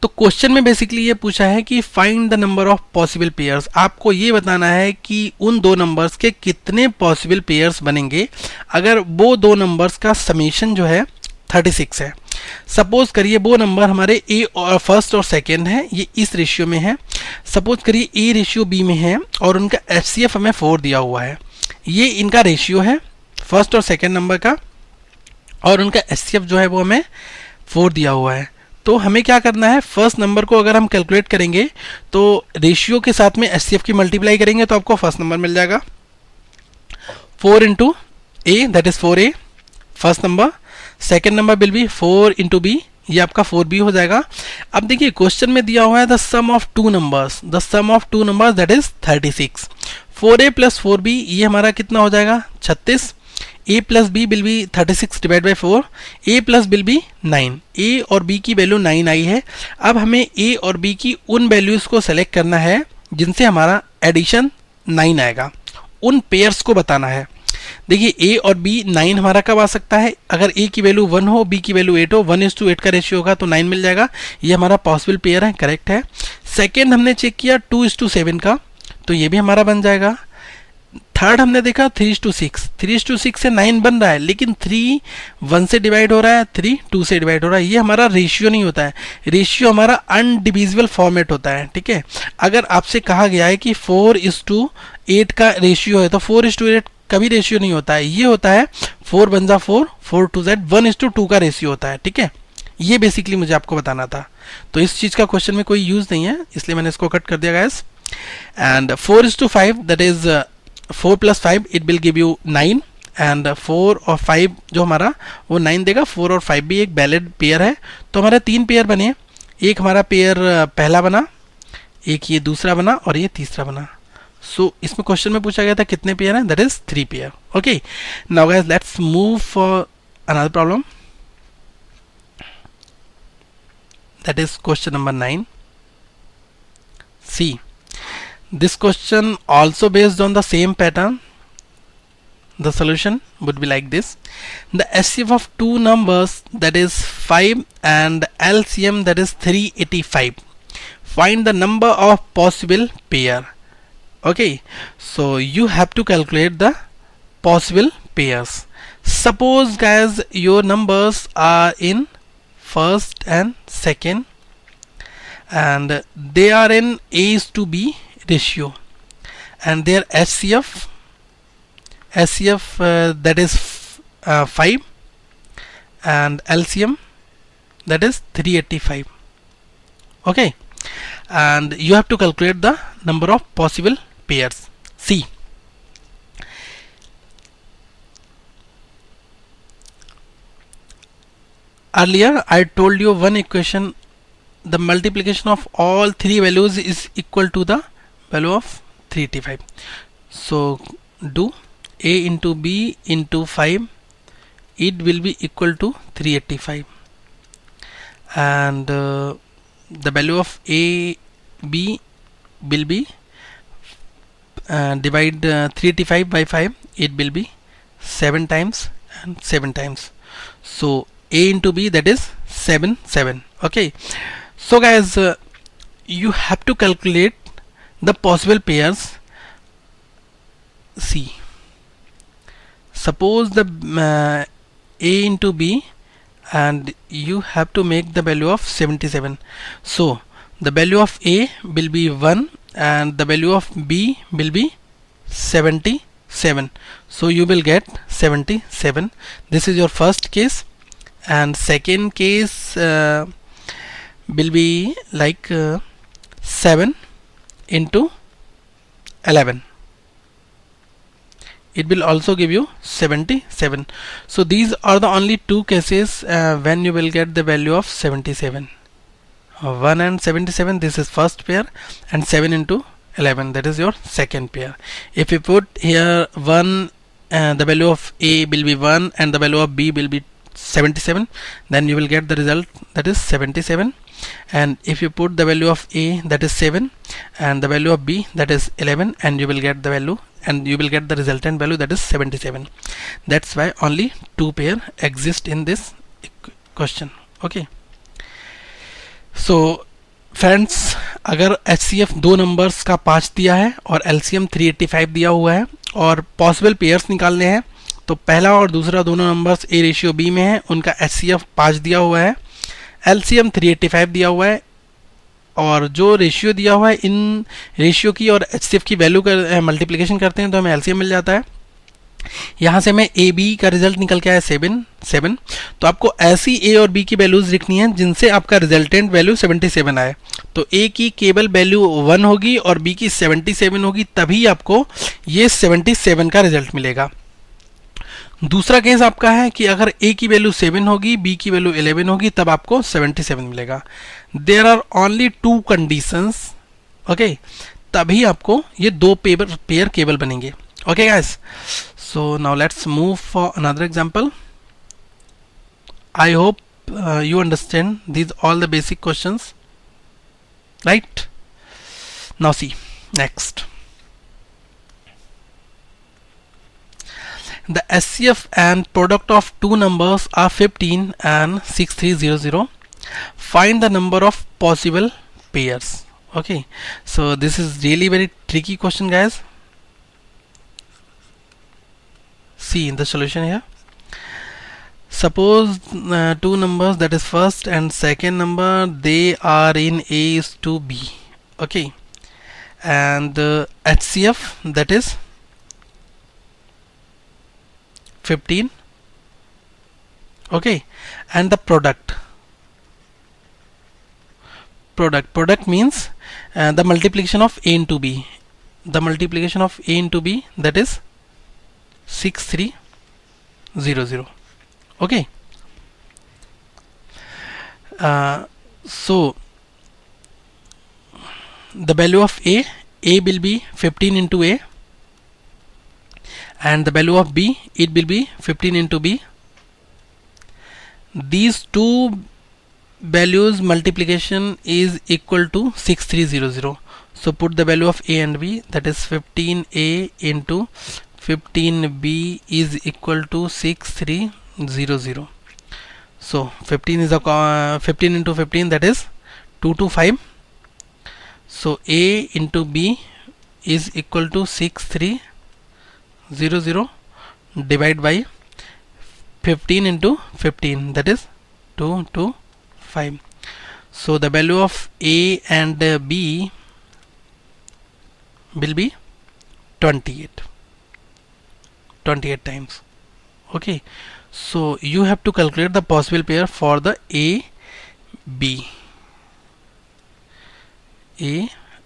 तो क्वेश्चन में बेसिकली ये पूछा है कि find the number of possible pairs. आपको ये बताना है कि उन दो नंबर्स के कितने पॉसिबल पेयर्स बनेंगे अगर वो दो नंबर्स का समेशन जो है 36 है. सपोज करिए वो नंबर हमारे ए और फर्स्ट और सेकेंड है, ये इस रेशियो में है. सपोज करिए ए रेशियो बी में है और उनका HCF हमें 4 दिया हुआ है. ये इनका रेशियो है फर्स्ट और सेकेंड नंबर का, और उनका HCF जो है वो हमें 4 दिया हुआ है. तो हमें क्या करना है, फर्स्ट नंबर को अगर हम कैलकुलेट करेंगे तो रेशियो के साथ में HCF की मल्टीप्लाई करेंगे तो आपको फर्स्ट नंबर मिल जाएगा. 4 into A, that is 4A first number. Second number will be 4 into B, ये आपका 4B हो जाएगा. अब देखिए क्वेश्चन में दिया हुआ है the sum of two numbers, the sum of two numbers that is 36. 4A plus 4B, ये हमारा कितना हो जाएगा 36. A plus B will be 36 divide by 4. A plus will be 9. A और B की वैल्यू 9 आई है. अब हमें A और B की उन वैल्यूज़ को सेलेक्ट करना है जिनसे हमारा एडिशन 9 आएगा, उन पेयर्स को बताना है. देखिए A और B 9 हमारा कब आ सकता है, अगर A की वैल्यू 1 हो, B की वैल्यू 8 हो, 1:8 का रेशियो होगा तो 9 मिल जाएगा. ये हमारा पॉसिबल पेयर है, करेक्ट है. सेकेंड हमने चेक किया 2:7 का, तो ये भी हमारा बन जाएगा. थर्ड हमने देखा 3:6, 3:6 से 9 बन रहा है, लेकिन 3 1 से डिवाइड हो रहा है, 3 2 से डिवाइड हो रहा है. ये हमारा रेशियो नहीं होता है, रेशियो हमारा अनडिविजिबल फॉर्मेट होता है. ठीक है, अगर आपसे कहा गया है कि 4:8 का रेशियो है तो 4:8 कभी रेशियो नहीं होता है. ये होता है 4 1 जा 4, 4 2 जा 1:2 का रेशियो होता है. ठीक है, ये बेसिकली मुझे आपको बताना था. तो इस चीज़ का क्वेश्चन में कोई यूज़ नहीं है, इसलिए मैंने इसको कट कर दिया guys. And 4:5 that is 4 plus 5 it will give you 9 and 4 और 5 जो हमारा वो 9 देगा. 4 और 5 भी एक वैलिड पेयर है. तो हमारे 3 पेयर बने. एक हमारा पेयर पहला बना, एक ये दूसरा बना और ये तीसरा बना. सो इसमें क्वेश्चन में पूछा गया था कितने पेयर हैं, that is 3 pair. Okay, now guys let's move for another problem, that is question number 9. See, this question also based on the same pattern. The solution would be like this: the HCF of two numbers, that is 5, and LCM, that is 385. Find the number of possible pair. Okay, so you have to calculate the possible pairs. Suppose guys your numbers are in first and second and they are in A:B ratio, and their HCF that is 5 and LCM that is 385. Okay, and you have to calculate the number of possible pairs. See, earlier I told you one equation, the multiplication of all three values is equal to the value of 385. So do A into B into 5, it will be equal to 385, and the value of A B will be divide 385 by 5, it will be 7 times and 7 times. So A into B, that is 7 7. Okay, so guys you have to calculate the possible pairs. See, suppose the A into B, and you have to make the value of 77. So the value of A will be 1 and the value of B will be 77. So you will get 77. This is your first case, and second case will be like 7 into 11. It will also give you 77. So these are the only two cases when you will get the value of 77. 1 and 77, this is first pair, and 7 into 11, that is your second pair. If you put here 1, the value of A will be 1 and the value of B will be 77, then you will get the result, that is 77. And if you put the value of A, that is 7, and the value of B, that is 11, and you will get the value, and you will get the resultant value, that is 77. That's why only two pair exist in this question. Okay, so friends, अगर HCF दो numbers का 5 दिया है और LCM 385 दिया हुआ है और पॉसिबल पेयर्स निकालने हैं, तो पहला और दूसरा दोनों नंबर्स A:B में है, उनका HCF 5 दिया हुआ है, LCM 385 दिया हुआ है, और जो रेशियो दिया हुआ है इन रेशियो की और HCF की वैल्यू का मल्टीप्लिकेशन करते हैं तो हमें LCM मिल जाता है. यहाँ से हमें AB का रिजल्ट निकल के आया 7. तो आपको ऐसी A और B की वैल्यूज लिखनी है जिनसे आपका रिजल्टेंट वैल्यू 77 आए. तो A की केवल वैल्यू 1 होगी और B की 77 होगी, तभी आपको ये 77 का रिजल्ट मिलेगा. दूसरा केस आपका है कि अगर A की वैल्यू 7 होगी, B की वैल्यू 11 होगी, तब आपको 77 मिलेगा. There are only 2 conditions. Okay, तभी आपको ये दो पेयर केवल बनेंगे. Okay guys, so now let's move for another example. I hope you understand these all the basic questions, right? Now see, next, the HCF and product of two numbers are 15 and 6300. Find the number of possible pairs. Okay, so this is really very tricky question, guys. See in the solution here, suppose two numbers, that is first and second number, they are in A:B. Okay, and HCF, that is 15. Okay, and the product means the multiplication of A into B. the multiplication of A into B, that is 6300. Okay. So the value of A will be 15 into A, and the value of B, it will be 15 into B. These two values multiplication is equal to 6300. So put the value of A and B, that is 15A into 15B is equal to 6300. So 15 is a 15 into 15, that is 225. So A into B is equal to 6300 divided by 15 into 15, that is 225. So the value of A and B will be 28 times. Okay, so you have to calculate the possible pair for the A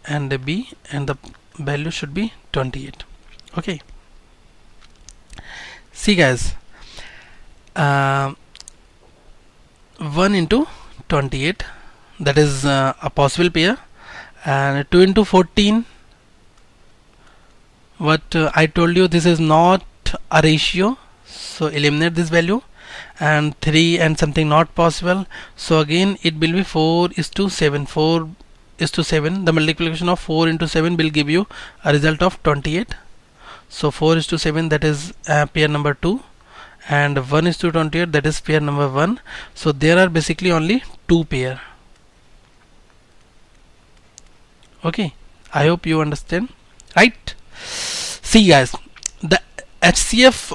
and B, and the value should be 28. Okay, see guys, 1 into 28, that is a possible pair, and 2 into 14, what I told you, this is not a ratio, so eliminate this value, and 3 and something not possible, so again it will be 4:7. 4:7, the multiplication of 4 into 7 will give you a result of 28. So 4:7, that is pair number 2, and 1:28, that is pair number 1. So there are basically only 2 pair. Okay, I hope you understand, right? See guys, the HCF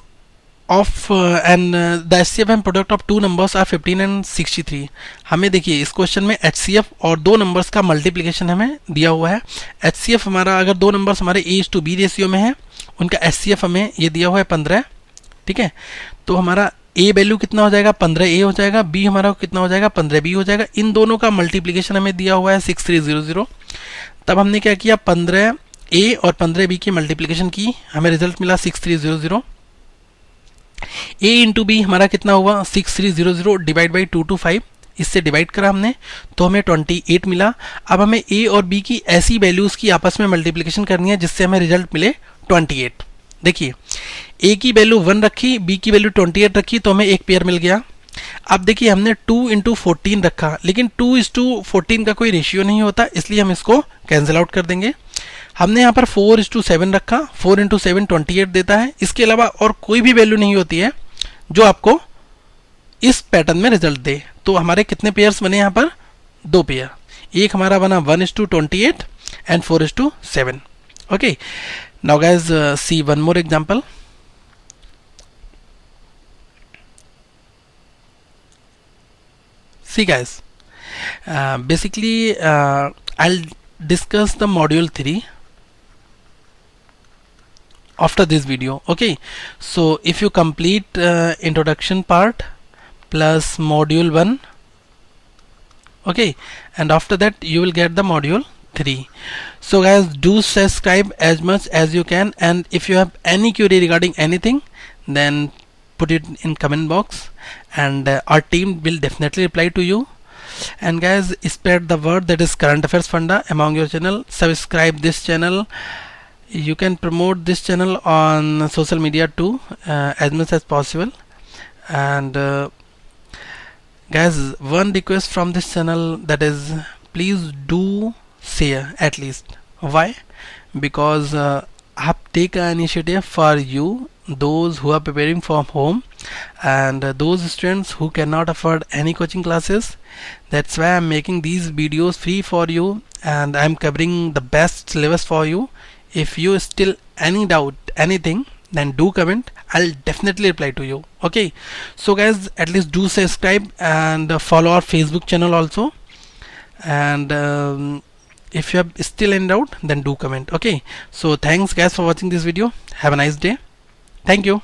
of the HCF and product of two numbers are 15 and 63. हमें देखिए इस question में HCF और दो numbers का multiplication हमें दिया हुआ है. HCF हमारा, अगर दो नंबर्स हमारे A:B रेशियो में है, उनका HCF हमें ये दिया हुआ है 15. ठीक है, तो हमारा A वैल्यू कितना हो जाएगा, 15A हो जाएगा, B हमारा कितना हो जाएगा, 15B हो जाएगा. इन दोनों का मल्टीप्लिकेशन हमें दिया हुआ है 6300. तब हमने क्या किया, 15A और 15B की मल्टीप्लिकेशन की, हमें रिजल्ट मिला 6300. A इंटू बी हमारा कितना हुआ, 6300 डिवाइड बाई 225, इससे डिवाइड करा हमने तो हमें 28 मिला. अब हमें A और B की ऐसी वैल्यूज़ की आपस में मल्टीप्लिकेशन करनी है जिससे हमें रिजल्ट मिले 28. देखिए A की वैल्यू 1 रखी, B की वैल्यू 28 रखी, तो हमें एक पेयर मिल गया. अब देखिए हमने 2 into 14 रखा, लेकिन 2:14 का कोई रेशियो नहीं होता, इसलिए हम इसको कैंसिल आउट कर देंगे. हमने यहाँ पर 4:7 रखा, 4 into 7 28 देता है. इसके अलावा और कोई भी वैल्यू नहीं होती है जो आपको इस पैटर्न में रिजल्ट दे. तो हमारे कितने पेयर्स बने यहाँ पर, 2 पेयर. एक हमारा बना 1:28 and 4:7. Okay, now guys see one more example. See guys, basically I'll discuss the module 3 after this video. Okay, so if you complete introduction part plus module 1, okay, and after that you will get the module 3. So guys, do subscribe as much as you can, and if you have any query regarding anything, then put it in comment box, and our team will definitely reply to you. And guys, spread the word, that is current affairs funda, among your channel. Subscribe this channel. You can promote this channel on social media too, as much as possible. And guys, one request from this channel, that is please do share at least. Why? Because I have taken an initiative for you, those who are preparing from home, and those students who cannot afford any coaching classes. That's why I'm making these videos free for you, and I'm covering the best syllabus for you. If you still any doubt, anything, then do comment. I'll definitely reply to you. Okay, so guys, at least do subscribe and follow our Facebook channel also. And if you have still in doubt, then do comment. Okay, so thanks guys for watching this video. Have a nice day. Thank you.